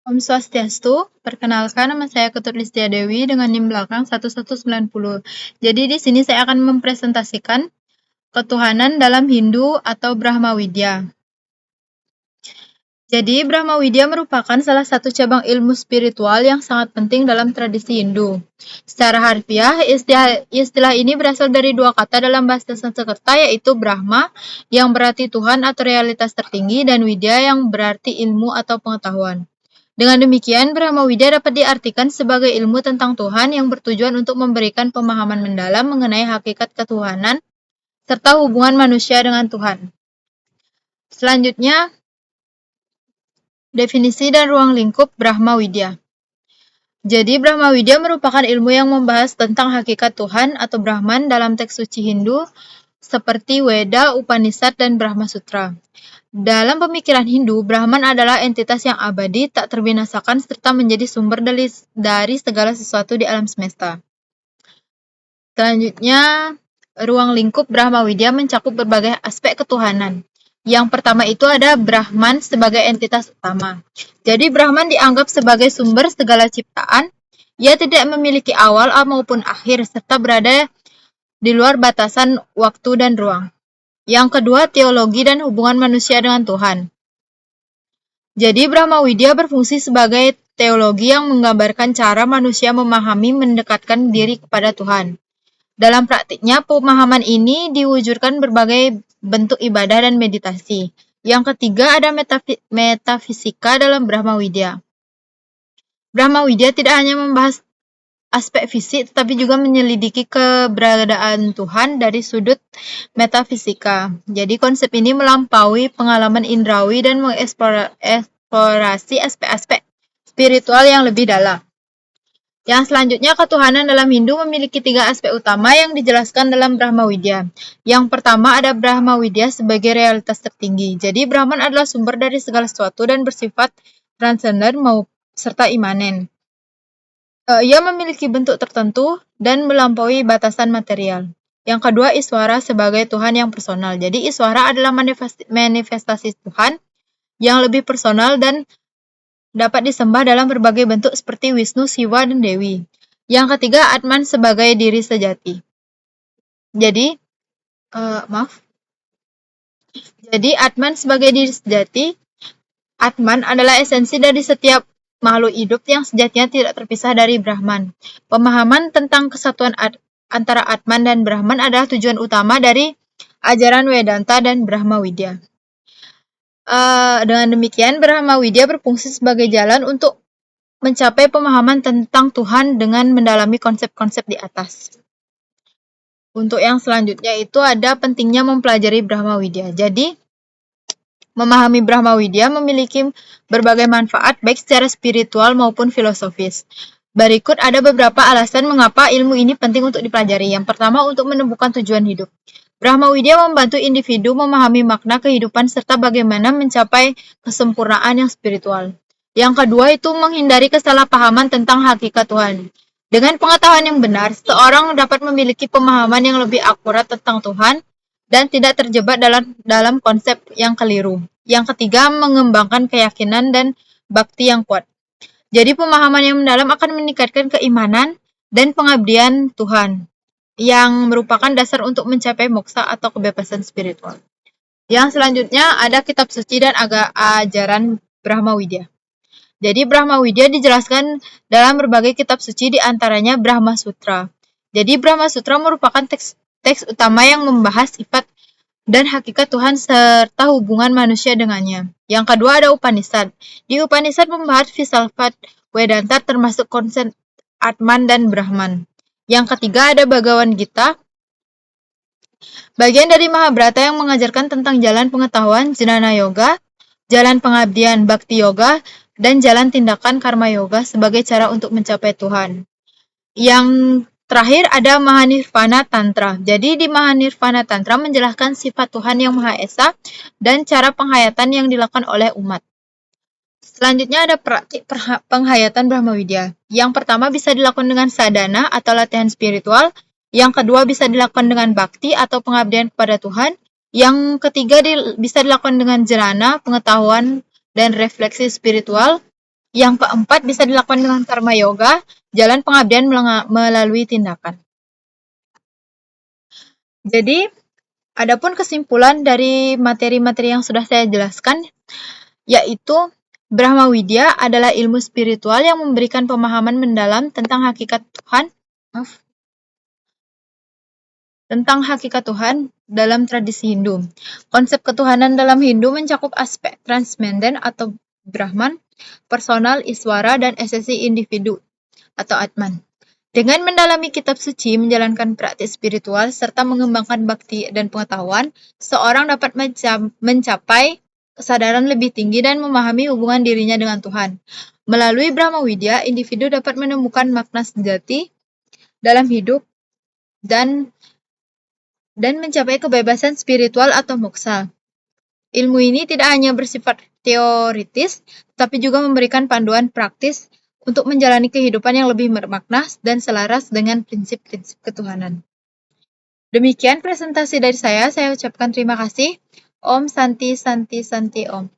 Om Swastiastu, perkenalkan nama saya Ketut Listia Dewi dengan NIM belakang 1190. Jadi di sini saya akan mempresentasikan ketuhanan dalam Hindu atau Brahma Widya. Jadi Brahma Widya merupakan salah satu cabang ilmu spiritual yang sangat penting dalam tradisi Hindu. Secara harfiah, istilah ini berasal dari dua kata dalam bahasa Sanskerta yaitu Brahma yang berarti Tuhan atau realitas tertinggi dan Widya yang berarti ilmu atau pengetahuan. Dengan demikian, Brahma Widya dapat diartikan sebagai ilmu tentang Tuhan yang bertujuan untuk memberikan pemahaman mendalam mengenai hakikat ketuhanan serta hubungan manusia dengan Tuhan. Selanjutnya, definisi dan ruang lingkup Brahma Widya. Jadi, Brahma Widya merupakan ilmu yang membahas tentang hakikat Tuhan atau Brahman dalam teks suci Hindu seperti Weda, Upanishad, dan Brahma Sutra. Dalam pemikiran Hindu, Brahman adalah entitas yang abadi, tak terbinasakan, serta menjadi sumber dari segala sesuatu di alam semesta. Selanjutnya, ruang lingkup Brahma Widya mencakup berbagai aspek ketuhanan. Yang pertama itu ada Brahman sebagai entitas utama. Jadi Brahman dianggap sebagai sumber segala ciptaan. Ia tidak memiliki awal maupun akhir, serta berada di luar batasan waktu dan ruang. Yang kedua, teologi dan hubungan manusia dengan Tuhan. Jadi Brahma Widya berfungsi sebagai teologi yang menggambarkan cara manusia memahami mendekatkan diri kepada Tuhan. Dalam praktiknya, pemahaman ini diwujudkan berbagai bentuk ibadah dan meditasi. Yang ketiga ada metafisika dalam Brahma Widya. Brahma Widya tidak hanya membahas aspek fisik, tetapi juga menyelidiki keberadaan Tuhan dari sudut metafisika. Jadi konsep ini melampaui pengalaman indrawi dan mengeksplorasi aspek-aspek spiritual yang lebih dalam. Yang selanjutnya, ketuhanan dalam Hindu memiliki 3 aspek utama yang dijelaskan dalam Brahma Widya. Yang pertama ada Brahma Widya sebagai realitas tertinggi. Jadi Brahman adalah sumber dari segala sesuatu dan bersifat transenden serta imanen. Ia memiliki bentuk tertentu dan melampaui batasan material. Yang kedua, Iswara sebagai Tuhan yang personal. Jadi Iswara adalah manifestasi Tuhan yang lebih personal dan dapat disembah dalam berbagai bentuk seperti Wisnu, Siwa, dan Dewi. Yang ketiga, Atman sebagai diri sejati. Jadi Atman sebagai diri sejati, Atman adalah esensi dari setiap makhluk hidup yang sejatinya tidak terpisah dari Brahman. Pemahaman tentang kesatuan antara Atman dan Brahman adalah tujuan utama dari ajaran Vedanta dan Brahma Widya. Dengan demikian, Brahma Widya berfungsi sebagai jalan untuk mencapai pemahaman tentang Tuhan dengan mendalami konsep-konsep di atas. Untuk yang selanjutnya itu ada pentingnya mempelajari Brahma Widya. Jadi, memahami Brahma Widya memiliki berbagai manfaat baik secara spiritual maupun filosofis. Berikut ada beberapa alasan mengapa ilmu ini penting untuk dipelajari. Yang pertama, untuk menemukan tujuan hidup. Brahma Widya membantu individu memahami makna kehidupan serta bagaimana mencapai kesempurnaan yang spiritual. Yang kedua itu menghindari kesalahpahaman tentang hakikat Tuhan. Dengan pengetahuan yang benar, seorang dapat memiliki pemahaman yang lebih akurat tentang Tuhan dan tidak terjebak dalam konsep yang keliru. Yang ketiga, mengembangkan keyakinan dan bakti yang kuat. Jadi pemahaman yang mendalam akan meningkatkan keimanan dan pengabdian Tuhan, yang merupakan dasar untuk mencapai moksa atau kebebasan spiritual. Yang selanjutnya ada kitab suci dan ajaran Brahma Widya. Jadi Brahma Widya dijelaskan dalam berbagai kitab suci, di antaranya Brahma Sutra. Jadi Brahma Sutra merupakan teks utama yang membahas sifat dan hakikat Tuhan serta hubungan manusia dengannya. Yang kedua ada Upanishad. Di Upanishad membahas filsafat Vedanta termasuk konsep Atman dan Brahman. Yang ketiga ada Bhagavad Gita. Bagian dari Mahabharata yang mengajarkan tentang jalan pengetahuan, Jnana Yoga, jalan pengabdian, Bhakti Yoga, dan jalan tindakan Karma Yoga sebagai cara untuk mencapai Tuhan. Yang terakhir ada Mahanirvana Tantra. Jadi di Mahanirvana Tantra menjelaskan sifat Tuhan yang Maha Esa dan cara penghayatan yang dilakukan oleh umat. Selanjutnya ada praktik penghayatan Brahma Widya. Yang pertama bisa dilakukan dengan sadhana atau latihan spiritual. Yang kedua bisa dilakukan dengan bakti atau pengabdian kepada Tuhan. Yang ketiga bisa dilakukan dengan jnana, pengetahuan dan refleksi spiritual. Yang keempat bisa dilakukan dengan karma yoga, jalan pengabdian melalui tindakan. Jadi, adapun kesimpulan dari materi-materi yang sudah saya jelaskan, yaitu Brahma Widya adalah ilmu spiritual yang memberikan pemahaman mendalam tentang hakikat Tuhan, dalam tradisi Hindu. Konsep ketuhanan dalam Hindu mencakup aspek transenden atau Brahman, personal, Iswara, dan esensi individu atau Atman. Dengan mendalami kitab suci, menjalankan praktik spiritual, serta mengembangkan bakti dan pengetahuan, seorang dapat mencapai kesadaran lebih tinggi dan memahami hubungan dirinya dengan Tuhan. Melalui Brahma Widya, individu dapat menemukan makna sejati dalam hidup dan mencapai kebebasan spiritual atau moksa. Ilmu ini tidak hanya bersifat teoritis, tapi juga memberikan panduan praktis untuk menjalani kehidupan yang lebih bermakna dan selaras dengan prinsip-prinsip ketuhanan. Demikian presentasi dari saya ucapkan terima kasih. Om Santi Santi Santi Om.